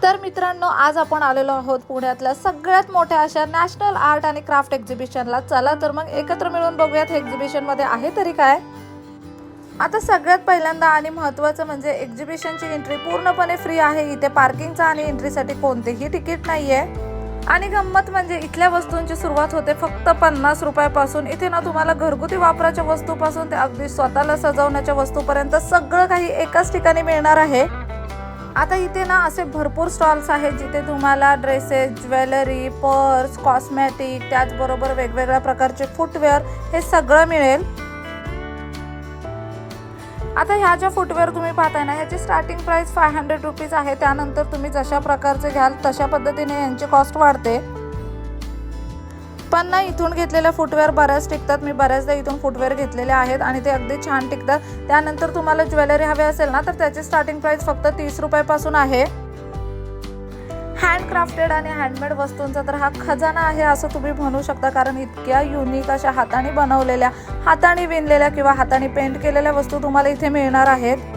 तर मित्रांनो, आज आपण आलेलो आहोत पुण्यातल्या सगळ्यात मोठ्या अशा नॅशनल आर्ट आणि क्राफ्ट एक्झिबिशनला। चला तर मग एकत्र मिळून बघूयात हे एक्झिबिशन मध्ये आहे तरी काय। आता सगळ्यात पहिल्यांदा आणि महत्त्वाचं म्हणजे एक्झिबिशनची एंट्री पूर्णपणे फ्री आहे। इथे पार्किंगचा आणि एंट्रीसाठी कोणतेही तिकीट नाहीये। आणि गंमत म्हणजे इथल्या वस्तूंची सुरुवात होते फक्त 50 रुपयापासून। इथे ना तुम्हाला घरगुती वापराच्या वस्तूपासून ते अगदी स्वतःला सजवण्याच्या वस्तूपर्यंत सगळं काही एकाच ठिकाणी मिळणार आहे। आता इथे ना असे भरपूर स्टॉल्स आहेत जिथे तुम्हाला ड्रेसेस, ज्वेलरी, पर्स, कॉस्मेटिक, त्याचबरोबर वेगवेगळ्या प्रकारचे फुटवेअर हे सगळं मिळेल। आता ह्या ज्या फुटवेअर तुम्ही पाहताय ना, ह्याची स्टार्टिंग प्राइस 500 रुपीज आहे। त्यानंतर तुम्ही जशा प्रकारचे घ्याल तशा पद्धतीने यांची कॉस्ट वाढते। पण ना इथून घेतलेल्या फुटवेअर बऱ्याच टिकतात। मी बऱ्याचदा इथून फुटवेअर घेतलेले आहेत आणि ते अगदी छान टिकतात। त्यानंतर तुम्हाला ज्वेलरी हवी असेल ना, तर त्याची स्टार्टिंग प्राइस फक्त 30 रुपयापासून आहे। हँडक्राफ्टेड आणि हँडमेड वस्तूंचा तर हा खजाना आहे असं तुम्ही म्हणू शकता, कारण इतक्या युनिक अशा हाताने बनवलेल्या, हाताने विणलेल्या किंवा हाताने पेंट केलेल्या वस्तू तुम्हाला इथे मिळणार आहेत।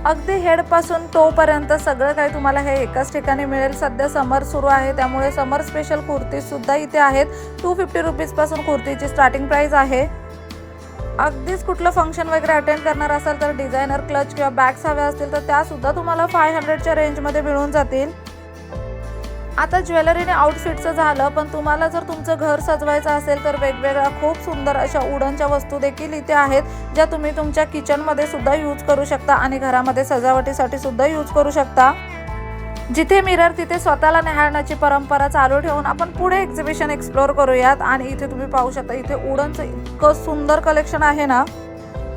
अगदी हेड पासून टो पर्यंत सगळं काही तुम्हाला हे एकाच ठिकाणी मिळेल। सध्या समर सुरू आहे त्यामुळे समर स्पेशल कुर्ती सुद्धा इथे आहेत। 250 रुपीज पासून कुर्तीची स्टार्टिंग प्राइस आहे। अगदीच कुठलं फंक्शन वगैरे अटेंड करणार असाल तर डिझायनर क्लच किंवा बॅग्स हव्या असतील तर त्या सुद्धा तुम्हाला 500च्या रेंजमध्ये मिळून जातील। आता ज्वेलरी आणि आउटफिटचं झालं, पण तुम्हाला जर तुमचं घर सजवायचं असेल तर वेगवेगळ्या खूप सुंदर अशा वुडनच्या वस्तू देखील इथे आहेत, ज्या तुम्ही तुमच्या किचनमध्ये सुद्धा यूज करू शकता आणि घरामध्ये सजावटीसाठी सुद्धा यूज करू शकता। जिथे मिरर तिथे स्वतःला निहाळण्याची परंपरा चालू ठेवून आपण पुढे एक्झिबिशन एक्सप्लोर करूयात। आणि इथे तुम्ही पाहू शकता, इथे वुडनचं इतकं सुंदर कलेक्शन आहे ना।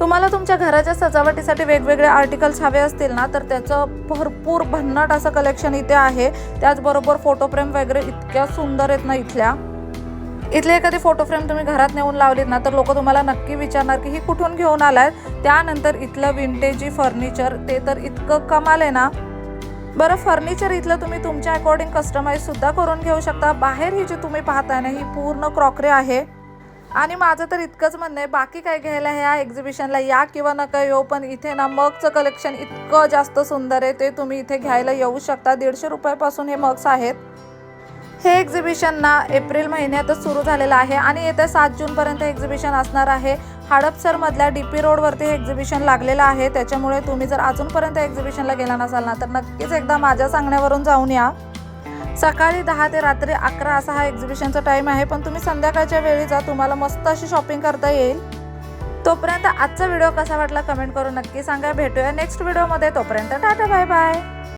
तुम्हाला तुमच्या घराच्या सजावटीसाठी वेगवेगळे आर्टिकल्स हवे असतील ना, तर त्याचं भरपूर भन्नाट असं कलेक्शन इथे आहे। त्याचबरोबर फोटो फ्रेम वगैरे इतक्या सुंदर आहेत ना इथले एखादी फोटो फ्रेम तुम्ही घरात नेऊन लावलीत ना, तर लोक तुम्हाला नक्की विचारणार की ही कुठून घेऊन आलात। त्यानंतर इथलं विंटेजी फर्निचर ते तर इतकं कमाल आहे ना। बरं, फर्निचर इथलं तुम्ही तुमच्या अकॉर्डिंग कस्टमाइज सुद्धा करून घेऊ शकता। बाहेर ही जी तुम्ही पाहताय ना, ही पूर्ण क्रॉकरी आहे। आणि माझं तर इतकंच म्हणणं आहे, बाकी काय घ्यायला ह्या एक्झिबिशनला या किंवा नका येऊ, पण इथे ना मगचं कलेक्शन इतकं जास्त सुंदर आहे, ते तुम्ही इथे घ्यायला येऊ शकता। 150 रुपयापासून हे मग्स आहेत। हे एक्झिबिशन ना एप्रिल महिन्यातच सुरू झालेलं आहे आणि येत्या 7 जूनपर्यंत एक्झिबिशन असणार आहे। हडपसरमधल्या DP रोडवरती हे एक्झिबिशन लागलेलं आहे। त्याच्यामुळे तुम्ही जर अजूनपर्यंत एक्झिबिशनला गेला नसाल ना, तर नक्कीच एकदा माझ्या सांगण्यावरून जाऊन या। सकाळी 10 ते रात्री 11 असा हा एक्झिबिशनचा टाइम आहे, पण तुम्ही संध्याकाळच्या वेळी जा, तुम्हाला मस्त अशी शॉपिंग करता येईल। तोपर्यंत आजचा व्हिडिओ कसा वाटला कमेंट करून नक्की सांगा। भेटूया नेक्स्ट व्हिडिओमध्ये, तोपर्यंत टाटा बाय बाय।